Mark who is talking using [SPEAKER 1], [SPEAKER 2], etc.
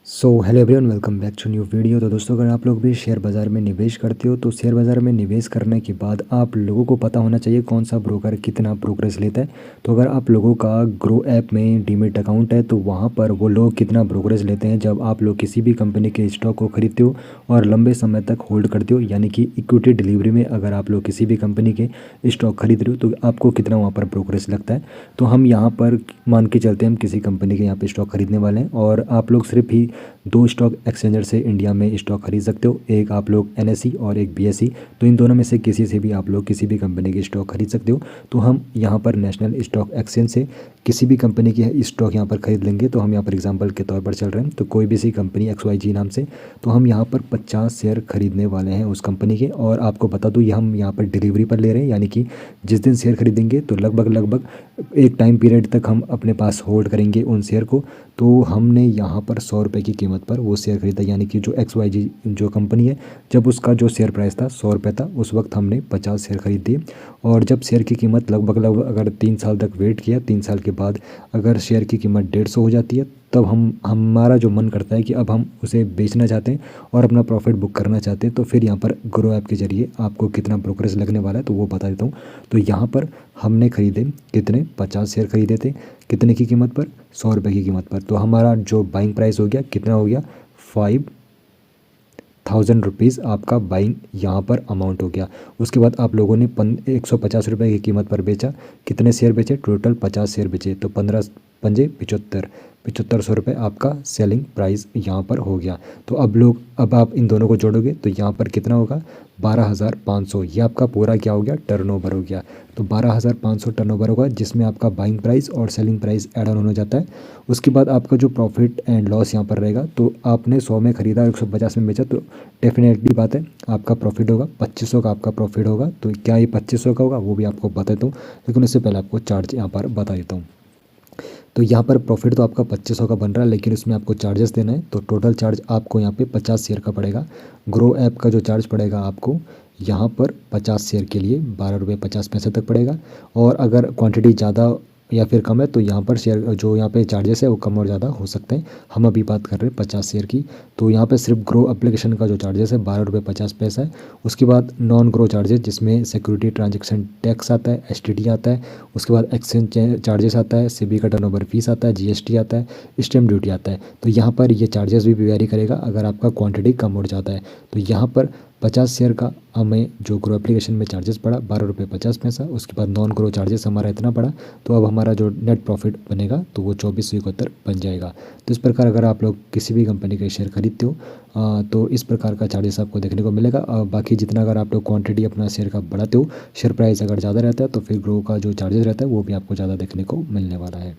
[SPEAKER 1] Hello everyone, welcome back to new video. तो दोस्तों, अगर आप लोग भी शेयर बाज़ार में निवेश करते हो तो शेयर बाज़ार में निवेश करने के बाद आप लोगों को पता होना चाहिए कौन सा ब्रोकर कितना ब्रोकरेज लेता है। तो अगर आप लोगों का ग्रो ऐप में डीमैट अकाउंट है तो वहाँ पर वो लोग कितना ब्रोकरेज लेते हैं जब आप लोग किसी भी कंपनी के स्टॉक को खरीदते हो और लंबे समय तक होल्ड करते हो, यानी कि इक्विटी डिलीवरी में अगर आप लोग किसी भी कंपनी के स्टॉक खरीद रहे हो तो आपको कितना वहाँ पर ब्रोकरेज लगता है। तो हम यहाँ पर मान के चलते हैं हम किसी कंपनी के यहाँ पे स्टॉक खरीदने वाले हैं और आप लोग सिर्फ ही दो स्टॉक एक्सचेंजर से इंडिया में स्टॉक खरीद सकते हो, एक आप लोग एनएसई और एक बीएसई। तो इन दोनों में से किसी से भी आप लोग किसी भी कंपनी के स्टॉक खरीद सकते हो। तो हम यहाँ पर नेशनल स्टॉक एक्सचेंज से किसी भी कंपनी के स्टॉक यहाँ पर खरीद लेंगे। तो हम यहाँ पर एग्जांपल के तौर पर चल रहे हैं तो कोई भी सी कंपनी XYG नाम से, तो हम यहाँ पर 50 शेयर खरीदने वाले हैं उस कंपनी के। और आपको बता दूँ, ये हम यहाँ पर डिलीवरी पर ले रहे हैं, यानी कि जिस दिन शेयर खरीदेंगे तो लगभग एक टाइम पीरियड तक हम अपने पास होल्ड करेंगे उन शेयर को। तो हमने यहाँ पर 100 रुपये की कीमत पर वो शेयर खरीदा, यानी कि जो XYG जो कंपनी है, जब उसका जो शेयर प्राइस था 100 रुपये था, उस वक्त हमने 50 शेयर खरीद दिए। और जब शेयर की कीमत लगभग अगर 3 साल तक वेट किया, 3 साल के बाद अगर शेयर की कीमत 150 हो जाती है, तब हमारा जो मन करता है कि अब हम उसे बेचना चाहते हैं और अपना प्रॉफिट बुक करना चाहते हैं, तो फिर यहाँ पर ग्रो ऐप के जरिए आपको कितना ब्रोकरेज लगने वाला है तो वो बता देता हूँ। तो यहाँ पर हमने खरीदे कितने 50 शेयर खरीदे थे, कितने की कीमत पर 100 रुपये की कीमत पर। तो हमारा जो बाइंग प्राइस हो गया कितना हो गया 5,000 रुपीज़ आपका बाइंग यहाँ पर अमाउंट हो गया। उसके बाद आप लोगों ने 150 रुपये की कीमत पर बेचा, कितने शेयर बेचे, टोटल 50 शेयर बेचे, तो 15 पंजे 75,000 आपका सेलिंग प्राइस यहाँ पर हो गया। तो अब आप इन दोनों को जोड़ोगे तो यहाँ पर कितना होगा 12,500। ये आपका पूरा क्या हो गया, टर्नओवर हो गया। तो 12,500 टर्नओवर होगा, जिसमें आपका बाइंग प्राइस और सेलिंग प्राइस ऐड ऑन हो जाता है। उसके बाद आपका जो प्रॉफिट एंड लॉस यहाँ पर रहेगा, तो आपने 100 में ख़रीदा और 150 में बेचा, तो डेफिनेटली बात है आपका प्रॉफिट होगा 2500 का आपका प्रॉफिट होगा। तो क्या ये 2500 का होगा वो भी आपको बता देता हूँ, लेकिन उससे पहले आपको चार्ज यहाँ पर बता देता हूँ। तो यहाँ पर प्रॉफिट तो आपका 2500 का बन रहा है, लेकिन उसमें आपको चार्जेस देना है। तो टोटल चार्ज आपको यहाँ पे 50 शेयर का पड़ेगा। ग्रो ऐप का जो चार्ज पड़ेगा आपको यहाँ पर 50 शेयर के लिए 12 रुपये 50 पैसे तक पड़ेगा। और अगर क्वांटिटी ज़्यादा या फिर कम है तो यहाँ पर शेयर जो यहाँ पे चार्जेस है वो कम और ज़्यादा हो सकते हैं। हम अभी बात कर रहे हैं 50 शेयर की। तो यहाँ पे सिर्फ ग्रो एप्लीकेशन का जो चार्जेस है 12 रुपये 50 पैसा है। उसके बाद नॉन ग्रो चार्जेस, जिसमें सिक्योरिटी ट्रांजेक्शन टैक्स आता है, STT आता है, उसके बाद एक्सचेंज चार्जेस आता है, सेबी का टर्नओवर फीस आता है, GST आता है, स्टैम्प ड्यूटी आता है। तो यहाँ पर ये चार्जेस भी वेरी करेगा अगर आपका क्वांटिटी कम और ज़्यादा है। तो यहाँ पर 50 शेयर का हमें जो ग्रो एप्लीकेशन में चार्जेस पड़ा 12 रुपये 50 पैसा। उसके बाद नॉन ग्रो चार्जेस हमारा इतना पड़ा, तो अब हमारा जो नेट प्रॉफिट बनेगा तो वो 2471 बन जाएगा। तो इस प्रकार अगर आप लोग किसी भी कंपनी के शेयर खरीदते हो तो इस प्रकार का चार्जेस आपको देखने को मिलेगा। बाकी जितना अगर आप लोग क्वांटिटी अपना शेयर का बढ़ाते हो, शेयर प्राइस अगर ज़्यादा रहता है, तो फिर ग्रो का जो चार्जेस रहता है वो भी आपको ज़्यादा देखने को मिलने वाला है।